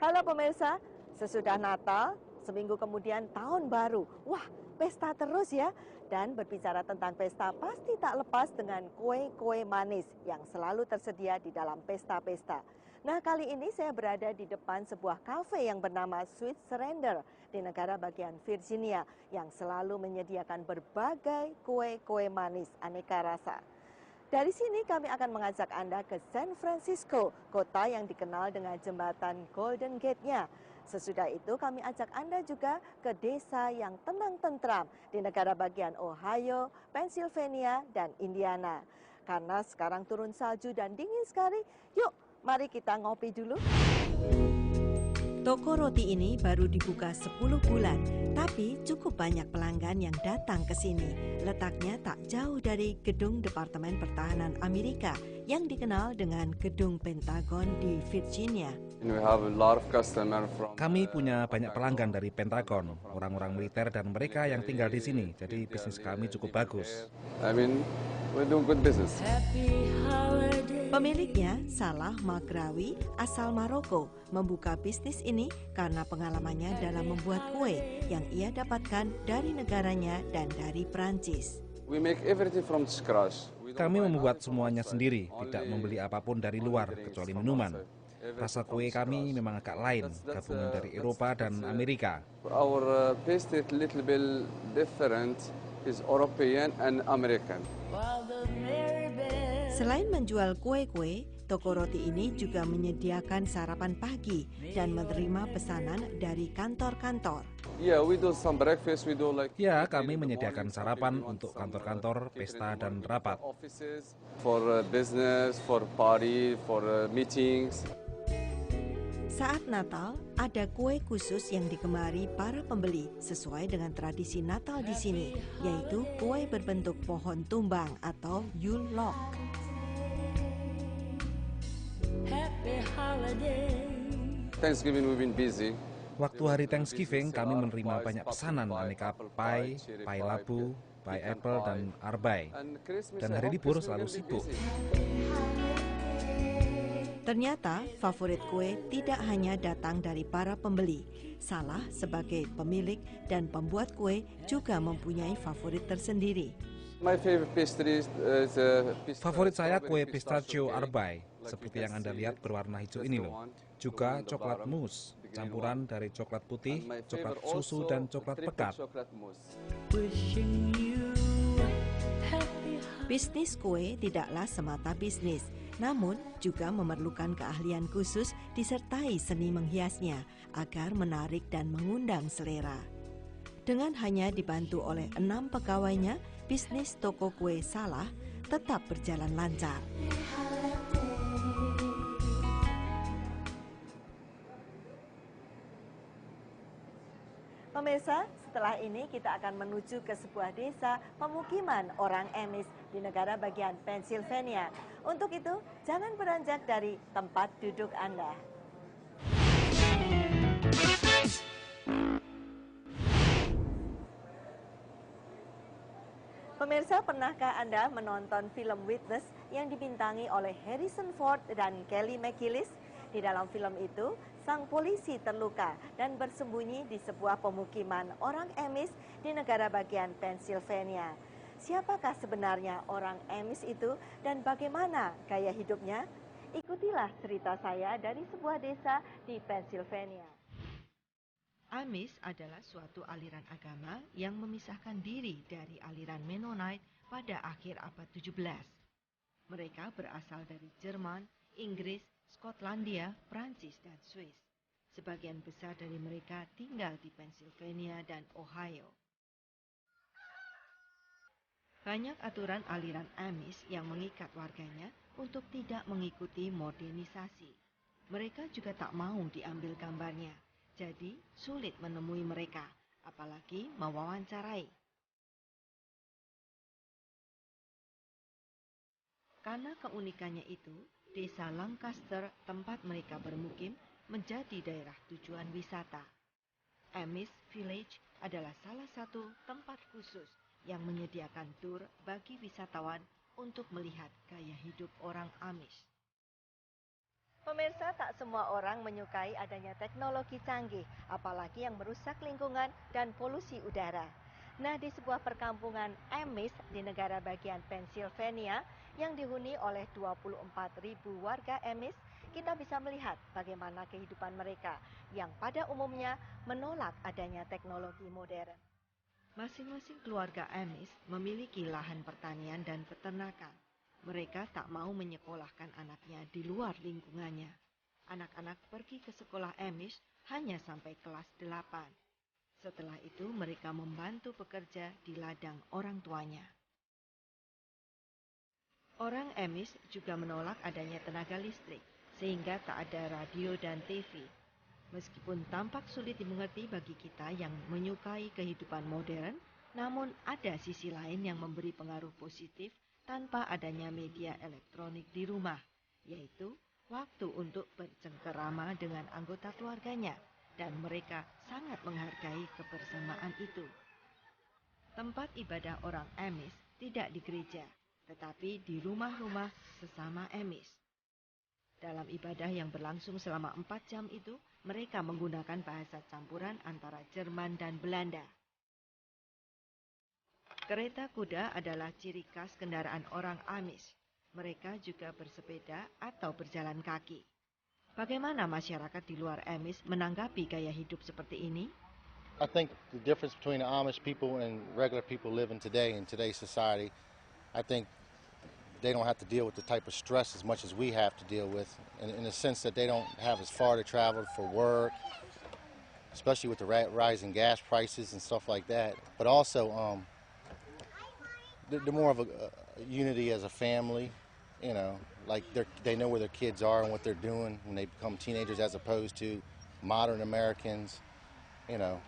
Halo pemirsa, sesudah Natal, seminggu kemudian Tahun Baru. Wah, pesta terus ya. Dan berbicara tentang pesta, pasti tak lepas dengan kue-kue manis yang selalu tersedia di dalam pesta-pesta. Nah, kali ini saya berada di depan sebuah kafe yang bernama Sweet Surrender di negara bagian Virginia yang selalu menyediakan berbagai kue-kue manis aneka rasa. Dari sini kami akan mengajak Anda ke San Francisco, kota yang dikenal dengan jembatan Golden Gate-nya. Sesudah itu kami ajak Anda juga ke desa yang tenang tentram di negara bagian Ohio, Pennsylvania, dan Indiana. Karena sekarang turun salju dan dingin sekali, yuk mari kita ngopi dulu. Toko roti ini baru dibuka 10 bulan, tapi cukup banyak pelanggan yang datang ke sini. Letaknya tak jauh dari gedung Departemen Pertahanan Amerika yang dikenal dengan Gedung Pentagon di Virginia. Kami punya banyak pelanggan dari Pentagon, orang-orang militer dan mereka yang tinggal di sini, jadi bisnis kami cukup bagus. Pemiliknya, Salah Maghrawi, asal Maroko, membuka bisnis ini karena pengalamannya dalam membuat kue yang ia dapatkan dari negaranya dan dari Prancis. Kami membuat semuanya sendiri, tidak membeli apapun dari luar, kecuali minuman. Rasa kue kami memang agak lain, gabungan dari Eropa dan Amerika. Selain menjual kue-kue, toko roti ini juga menyediakan sarapan pagi dan menerima pesanan dari kantor-kantor. Ya, kami menyediakan sarapan untuk kantor-kantor, pesta, dan rapat. Saat Natal, ada kue khusus yang digemari para pembeli sesuai dengan tradisi Natal di sini, yaitu kue berbentuk pohon tumbang atau Yule log. Waktu hari Thanksgiving, kami menerima banyak pesanan aneka pie, pie labu, pie apple, dan arbay. Dan hari libur selalu sibuk. Ternyata favorit kue tidak hanya datang dari para pembeli. Salah sebagai pemilik dan pembuat kue juga mempunyai favorit tersendiri. Favorit saya kue pistachio arbay, seperti yang Anda lihat berwarna hijau ini loh. Juga coklat mousse, campuran dari coklat putih, coklat susu, dan coklat pekat. Bisnis kue tidaklah semata bisnis, namun juga memerlukan keahlian khusus disertai seni menghiasnya agar menarik dan mengundang selera. Dengan hanya dibantu oleh 6 pegawainya, bisnis toko kue Salah tetap berjalan lancar. Pemirsa, setelah ini kita akan menuju ke sebuah desa pemukiman orang Amish di negara bagian Pennsylvania. Untuk itu, jangan beranjak dari tempat duduk Anda. Pemirsa, pernahkah Anda menonton film Witness yang dibintangi oleh Harrison Ford dan Kelly McGillis? Di dalam film itu, sang polisi terluka dan bersembunyi di sebuah pemukiman orang Amish di negara bagian Pennsylvania. Siapakah sebenarnya orang Amish itu dan bagaimana gaya hidupnya? Ikutilah cerita saya dari sebuah desa di Pennsylvania. Amish adalah suatu aliran agama yang memisahkan diri dari aliran Mennonite pada akhir abad 17. Mereka berasal dari Jerman, Inggris, Skotlandia, Prancis, dan Swiss. Sebagian besar dari mereka tinggal di Pennsylvania dan Ohio. Banyak aturan aliran Amish yang mengikat warganya untuk tidak mengikuti modernisasi. Mereka juga tak mau diambil gambarnya, jadi sulit menemui mereka, apalagi mewawancarai. Karena keunikannya itu, desa Lancaster, tempat mereka bermukim, menjadi daerah tujuan wisata. Amish Village adalah salah satu tempat khusus yang menyediakan tur bagi wisatawan untuk melihat gaya hidup orang Amish. Pemirsa, tak semua orang menyukai adanya teknologi canggih, apalagi yang merusak lingkungan dan polusi udara. Nah, di sebuah perkampungan Amish di negara bagian Pennsylvania yang dihuni oleh 24.000 warga Amish, kita bisa melihat bagaimana kehidupan mereka yang pada umumnya menolak adanya teknologi modern. Masing-masing keluarga Amish memiliki lahan pertanian dan peternakan. Mereka tak mau menyekolahkan anaknya di luar lingkungannya. Anak-anak pergi ke sekolah Amish hanya sampai kelas 8. Setelah itu mereka membantu bekerja di ladang orang tuanya. Orang Amish juga menolak adanya tenaga listrik, sehingga tak ada radio dan TV. Meskipun tampak sulit dimengerti bagi kita yang menyukai kehidupan modern, namun ada sisi lain yang memberi pengaruh positif tanpa adanya media elektronik di rumah, yaitu waktu untuk bercengkerama dengan anggota keluarganya, dan mereka sangat menghargai kebersamaan itu. Tempat ibadah orang Amish tidak di gereja, tetapi di rumah-rumah sesama Amish. Dalam ibadah yang berlangsung selama 4 jam itu, mereka menggunakan bahasa campuran antara Jerman dan Belanda. Kereta kuda adalah ciri khas kendaraan orang Amish. Mereka juga bersepeda atau berjalan kaki. Bagaimana masyarakat di luar Amish menanggapi gaya hidup seperti ini? I think the difference between the Amish people and regular people living today in today's society, I think they don't have to deal with the type of stress as much as we have to deal with, in the sense that they don't have as far to travel for work, especially with the rising gas prices and stuff like that. But also, they're more of a unity as a family, you know, like they know where their kids are and what they're doing when they become teenagers, as opposed to modern Americans, you know.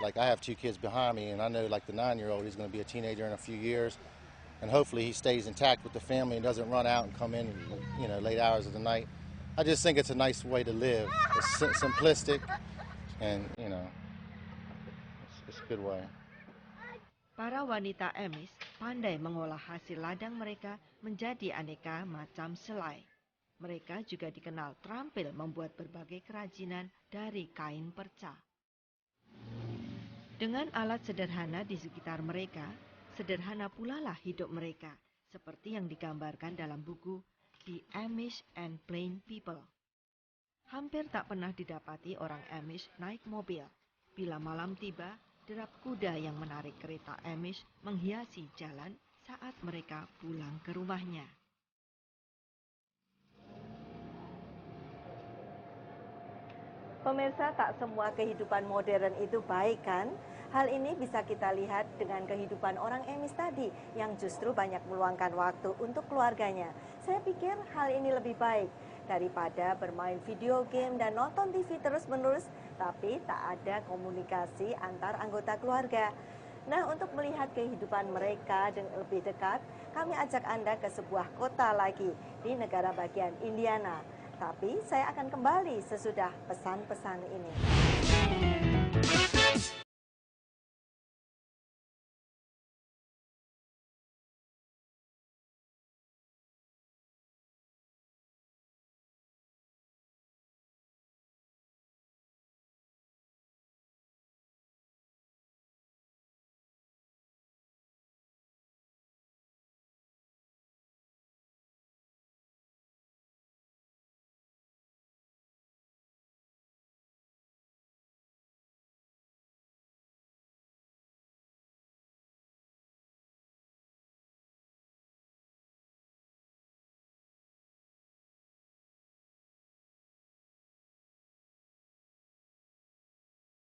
Like I have 2 kids behind me, and I know like the 9-year-old, he's going to be a teenager in a few years, and hopefully he stays intact with the family and doesn't run out and come in, you know, late hours of the night. I just think it's a nice way to live. It's simplistic, and you know, it's a good way. Para wanita Amish pandai mengolah hasil ladang mereka menjadi aneka macam selai. Mereka juga dikenal terampil membuat berbagai kerajinan dari kain perca. Dengan alat sederhana di sekitar mereka, sederhana pula lah hidup mereka, seperti yang digambarkan dalam buku The Amish and Plain People. Hampir tak pernah didapati orang Amish naik mobil. Bila malam tiba, derap kuda yang menarik kereta Amish menghiasi jalan saat mereka pulang ke rumahnya. Pemirsa, tak semua kehidupan modern itu baik kan? Hal ini bisa kita lihat dengan kehidupan orang Amish tadi yang justru banyak meluangkan waktu untuk keluarganya. Saya pikir hal ini lebih baik daripada bermain video game dan nonton TV terus-menerus, tapi tak ada komunikasi antar anggota keluarga. Nah, untuk melihat kehidupan mereka lebih dekat, kami ajak Anda ke sebuah kota lagi di negara bagian Indiana. Tapi saya akan kembali sesudah pesan-pesan ini.